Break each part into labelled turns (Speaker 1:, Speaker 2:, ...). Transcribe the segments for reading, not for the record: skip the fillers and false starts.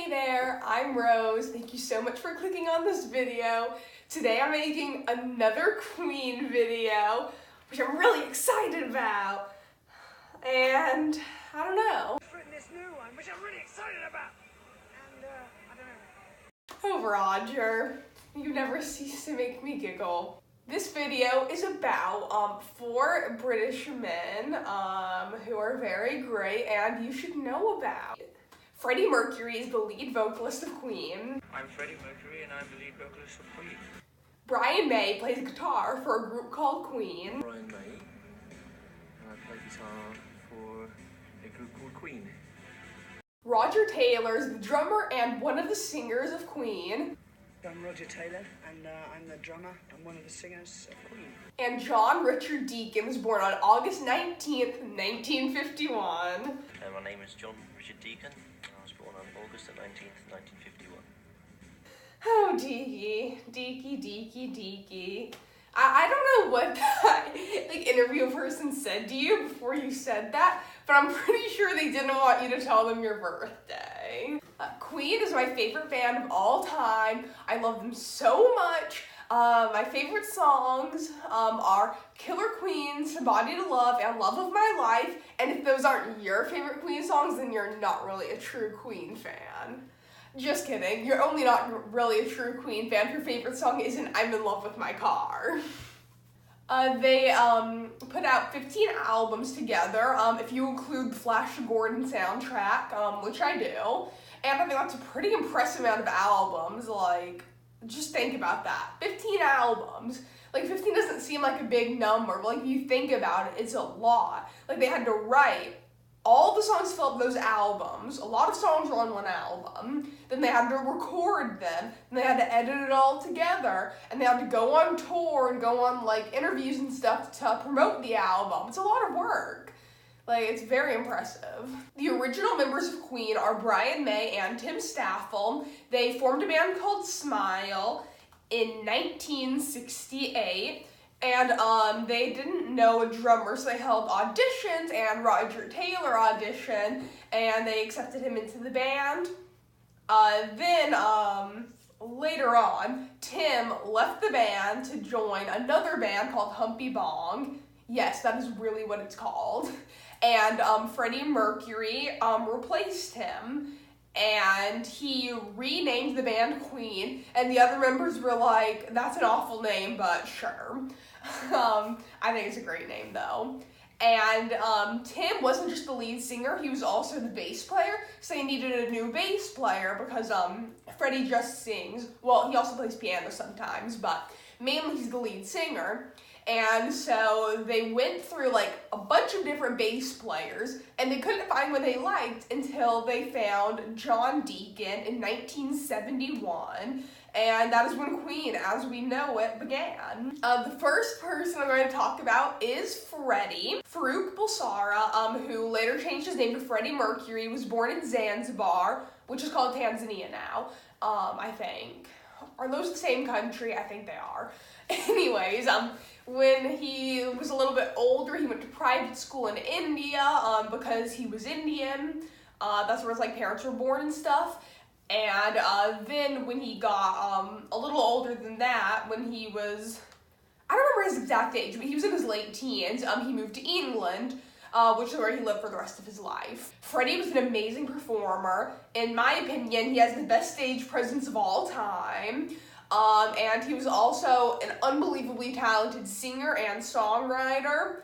Speaker 1: Hey there, I'm Rose. Thank you so much for clicking on this video. Today I'm making another Queen video, which I'm really excited about. And I don't know.
Speaker 2: I've written this new one, which I'm really excited about. And I don't know.
Speaker 1: Oh, Roger, you never cease to make me giggle. This video is about 4 British men who are very great and you should know about. Freddie Mercury is the lead vocalist of Queen.
Speaker 2: I'm Freddie Mercury and I'm the lead vocalist of Queen.
Speaker 1: Brian May plays guitar for a group called Queen.
Speaker 2: Brian May, and I play guitar for a group called Queen.
Speaker 1: Roger Taylor is the drummer and one of the singers of Queen.
Speaker 3: I'm Roger Taylor, and I'm the drummer and one of the singers of Queen.
Speaker 1: And John Richard Deacon was born on August 19th, 1951.
Speaker 4: My name is John Richard Deacon. I was born on August the 19th, 1951.
Speaker 1: Oh, Deaky. I don't know what that interview person said to you before you said that, but I'm pretty sure they didn't want you to tell them your birthday. Queen is my favorite band of all time. I love them so much. My favorite songs are Killer Queen, Somebody to Love, and Love of My Life. And if those aren't your favorite Queen songs, then you're not really a true Queen fan. Just kidding. You're only not really a true Queen fan if your favorite song isn't I'm in Love with My Car. They put out 15 albums together, if you include the Flash Gordon soundtrack, which I do. And I think that's a pretty impressive amount of albums. Like, just think about that. 15 albums. Like, 15 doesn't seem like a big number, but like, if you think about it, it's a lot. Like, they had to write all the songs to fill up those albums. A lot of songs were on one album. Then they had to record them. And they had to edit it all together. And they had to go on tour and go on, like, interviews and stuff to promote the album. It's a lot of work. Like, it's very impressive. The original members of Queen are Brian May and Tim Staffel. They formed a band called Smile in 1968. And they didn't know a drummer, so they held auditions, and Roger Taylor auditioned, and they accepted him into the band. Then later on, Tim left the band to join another band called Humpy Bong. Yes, that is really what it's called. And Freddie Mercury replaced him, and he renamed the band Queen, and the other members were like, that's an awful name, but sure. I think it's a great name, though. And Tim wasn't just the lead singer, he was also the bass player, so they needed a new bass player because Freddie just sings. Well, he also plays piano sometimes, but mainly he's the lead singer. And so they went through like a bunch of different bass players and they couldn't find one they liked until they found John Deacon in 1971. And that is when Queen, as we know it, began. The first person I'm going to talk about is Freddie. Farrokh Bulsara, who later changed his name to Freddie Mercury, was born in Zanzibar, which is called Tanzania now, I think. Are those the same country? I think they are. Anyways, when he was a little bit older, he went to private school in India, because he was Indian. That's where his like parents were born and stuff. And then when he got a little older than that, when he was, I don't remember his exact age, but he was in his late teens, he moved to England, which is where he lived for the rest of his life. Freddie was an amazing performer. In my opinion, he has the best stage presence of all time. And he was also an unbelievably talented singer and songwriter.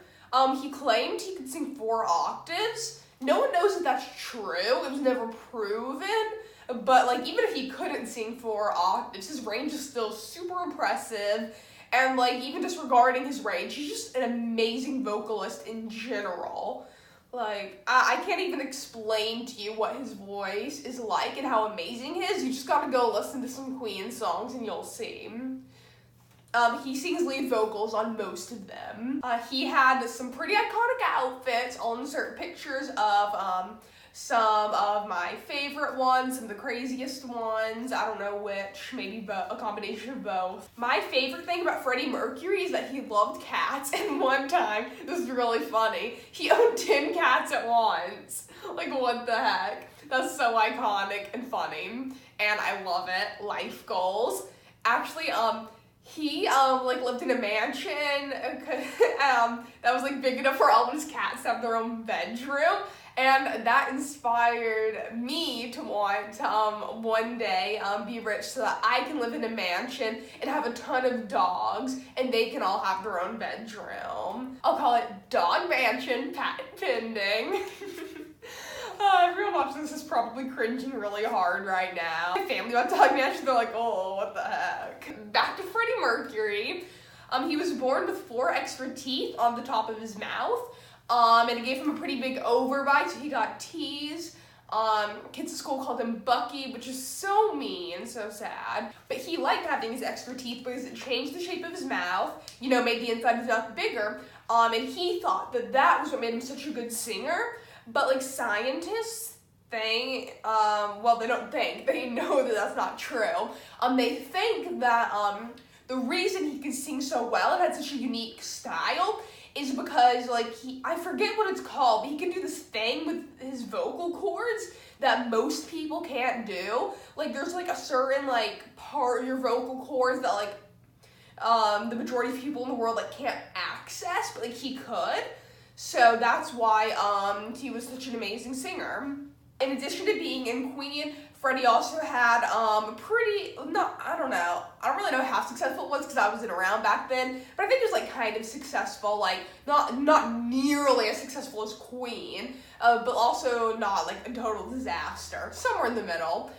Speaker 1: He claimed he could sing 4 octaves. No one knows if that's true. It was never proven. But like, even if he couldn't sing 4 octaves, his range is still super impressive. And like, even disregarding his range, he's just an amazing vocalist in general. Like, I can't even explain to you what his voice is like and how amazing it is. You just gotta go listen to some Queen songs and you'll see. He sings lead vocals on most of them. He had some pretty iconic outfits on certain pictures of some of my favorite ones, some of the craziest ones, I don't know which, maybe a combination of both. My favorite thing about Freddie Mercury is that he loved cats, and one time, this is really funny, he owned 10 cats at once. Like, what the heck? That's so iconic and funny, and I love it. Life goals. Actually, he like lived in a mansion that was like big enough for all of his cats to have their own bedroom, and that inspired me to want one day be rich so that I can live in a mansion and have a ton of dogs and they can all have their own bedroom. I'll call it Dog Mansion, patent pending. Everyone watching this is probably cringing really hard right now. My family about Dog Mansion, they're like, oh, what the heck. Back to Freddie Mercury. He was born with 4 extra teeth on the top of his mouth. And it gave him a pretty big overbite, so he got teased. Kids at school called him Bucky, which is so mean, so sad. But he liked having his extra teeth because it changed the shape of his mouth, you know, made the inside of his mouth bigger. And he thought that that was what made him such a good singer. But like scientists think, well, they don't think, they know that that's not true. They think that the reason he could sing so well and had such a unique style is because, like, I forget what it's called, but he can do this thing with his vocal cords that most people can't do. Like, there's, like, a certain, like, part of your vocal cords that, like, the majority of people in the world, like, can't access, but, like, he could. So that's why, he was such an amazing singer. In addition to being in Queen, Freddie also had I don't really know how successful it was because I wasn't around back then, but I think it was like kind of successful, like not nearly as successful as Queen, but also not like a total disaster, somewhere in the middle.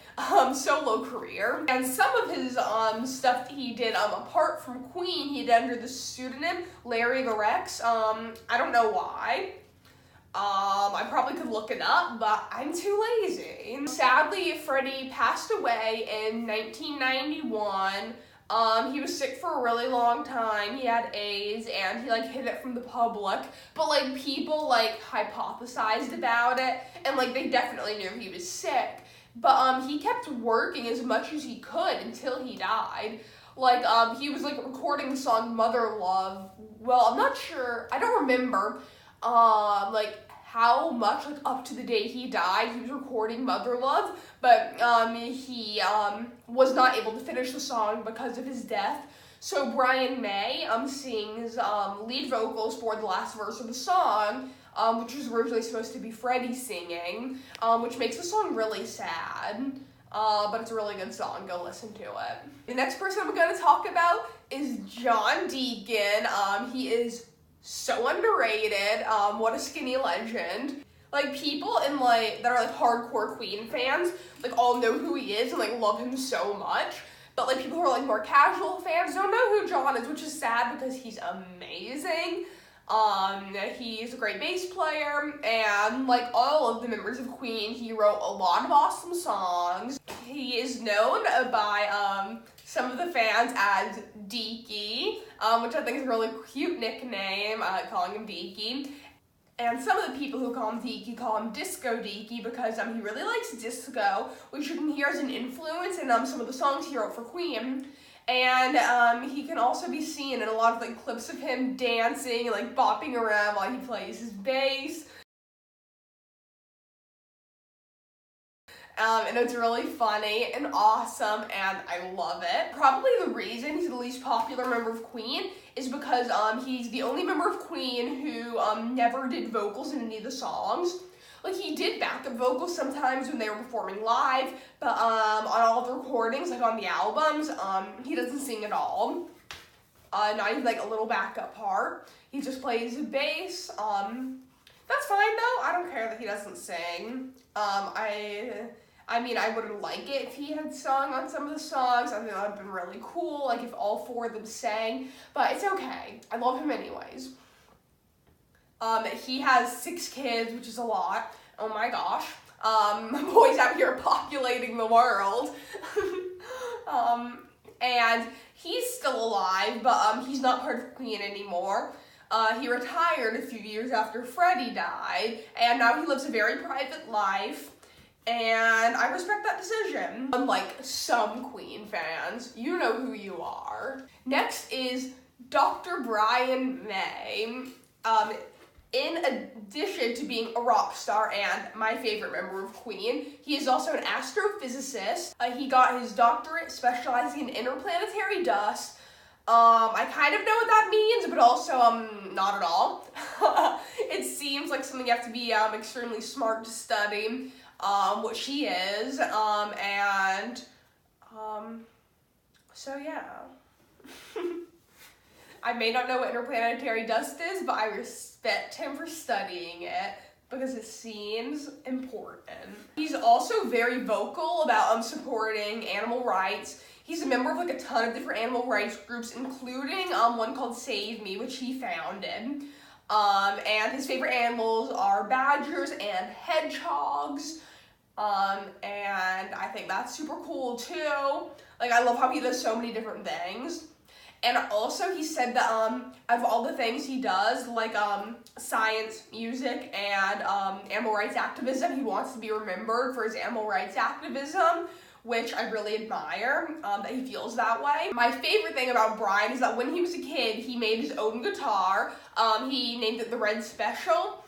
Speaker 1: Solo career. And some of his stuff that he did apart from Queen, he did under the pseudonym Larry the Rex. I don't know why. I probably could look it up, but I'm too lazy. Sadly, Freddie passed away in 1991. He was sick for a really long time. He had AIDS, and he, like, hid it from the public. But, like, people, like, hypothesized about it, and, like, they definitely knew he was sick. But, he kept working as much as he could until he died. Like, he was, like, recording the song Mother Love. Well, I'm not sure. I don't remember. Like, how much, like, up to the day he died, he was recording Mother Love, but, he, was not able to finish the song because of his death. So Brian May, sings, lead vocals for the last verse of the song, which was originally supposed to be Freddie singing, which makes the song really sad. But it's a really good song. Go listen to it. The next person I'm going to talk about is John Deacon. He is so underrated. What a skinny legend. Like, people in, like, that are, like, hardcore Queen fans, like, all know who he is and, like, love him so much. But, like, people who are, like, more casual fans don't know who John is, which is sad because he's amazing. He's a great bass player, and, like, all of the members of Queen, he wrote a lot of awesome songs. He is known by, some of the fans as Deaky, which I think is a really cute nickname, calling him Deaky. And some of the people who call him Deaky call him Disco Deaky because he really likes disco, which you can hear as an influence in some of the songs he wrote for Queen. And he can also be seen in a lot of, like, clips of him dancing and, like, bopping around while he plays his bass. And it's really funny and awesome, and I love it. Probably the reason he's the least popular member of Queen is because he's the only member of Queen who never did vocals in any of the songs. Like, he did backup vocals sometimes when they were performing live, but on all the recordings, like on the albums, he doesn't sing at all. Not even, like, a little backup part. He just plays bass. That's fine, though. I don't care that he doesn't sing. I mean, I would like it if he had sung on some of the songs. I think that would have been really cool, like, if all 4 of them sang. But it's okay. I love him anyways. He has 6 kids, which is a lot. Oh my gosh. Boys out here populating the world. And he's still alive, but he's not part of Queen anymore. He retired a few years after Freddie died, and now he lives a very private life, and I respect that decision. Unlike some Queen fans, you know who you are. Next is Dr. Brian May. In addition to being a rock star and my favorite member of Queen, he is also an astrophysicist. He got his doctorate specializing in interplanetary dust. I kind of know what that means, but also not at all. It seems like something you have to be extremely smart to study, which he is, so yeah. I may not know what interplanetary dust is, but I respect him for studying it because it seems important. He's also very vocal about supporting animal rights. He's a member of like a ton of different animal rights groups, including one called Save Me, which he founded. And his favorite animals are badgers and hedgehogs. And I think that's super cool too. Like, I love how he does so many different things. And also he said that out of all the things he does, like science, music, and animal rights activism, he wants to be remembered for his animal rights activism, which I really admire, that he feels that way. My favorite thing about Brian is that when he was a kid, he made his own guitar. He named it the Red Special.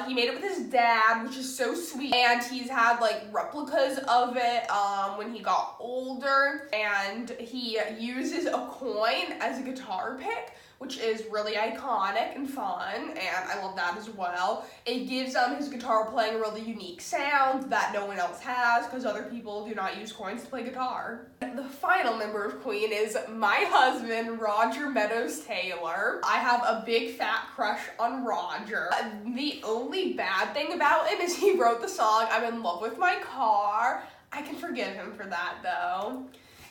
Speaker 1: He made it with his dad, which is so sweet, and he's had like replicas of it when he got older, and he uses a coin as a guitar pick, which is really iconic and fun, and I love that as well. It gives his guitar playing a really unique sound that no one else has, because other people do not use coins to play guitar. The final member of Queen is my husband, Roger Meadows Taylor. I have a big fat crush on Roger. The only bad thing about him is he wrote the song "I'm in Love with My Car." I can forgive him for that though.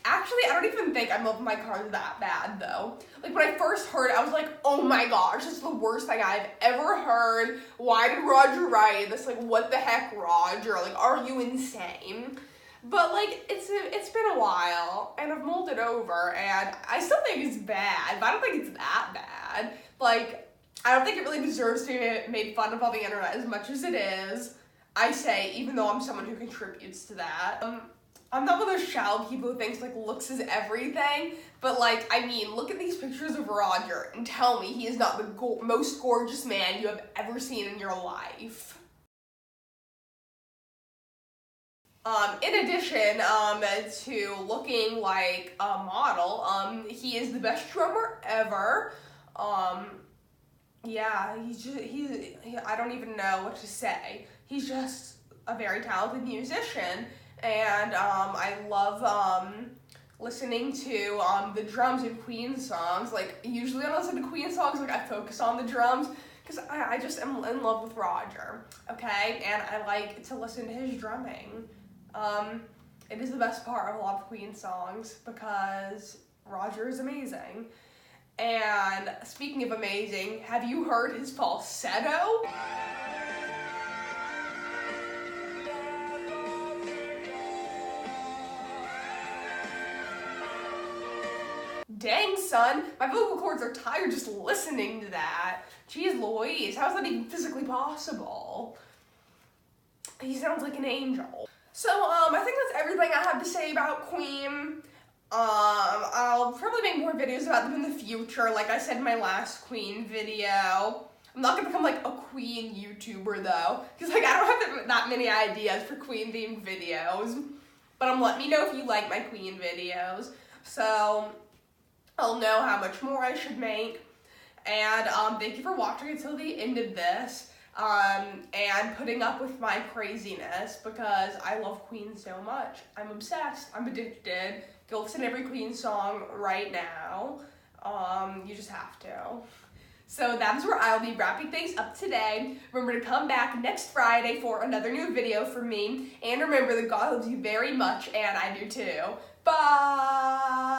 Speaker 1: Actually, I don't even think "I'm in Love with My Car" is that bad though. Like, when I first heard it, I was like, oh my gosh, this is the worst thing I've ever heard. Why did Roger write this? Like, what the heck, Roger? Like, are you insane? But like, it's been a while, and I've mulled it over, and I still think it's bad, but I don't think it's that bad. Like, I don't think it really deserves to be made fun of on the internet as much as it is. I say, even though I'm someone who contributes to that. I'm not one of those shallow people who thinks like looks is everything, but like, I mean, look at these pictures of Roger and tell me he is not the most gorgeous man you have ever seen in your life. In addition to looking like a model, he is the best drummer ever. Yeah, I don't even know what to say. He's just a very talented musician, and I love listening to the drums in Queen songs. Like, usually when I listen to Queen songs, like, I focus on the drums, because I just am in love with Roger, okay? And I like to listen to his drumming. It is the best part of a lot of Queen songs because Roger is amazing. And speaking of amazing, have you heard his falsetto? Dang, son, my vocal cords are tired just listening to that. Jeez Louise, how is that even physically possible? He sounds like an angel. So, I think that's everything I have to say about Queen. I'll probably make more videos about them in the future, like I said in my last Queen video. I'm not gonna become like a Queen YouTuber though, because like I don't have that many ideas for Queen themed videos. But let me know if you like my Queen videos, so I'll know how much more I should make. And thank you for watching until the end of this. And putting up with my craziness because I love Queen so much. I'm obsessed. I'm addicted. Go listen to every Queen song right now. You just have to. So that is where I'll be wrapping things up today. Remember to come back next Friday for another new video from me. And remember that God loves you very much, and I do too. Bye!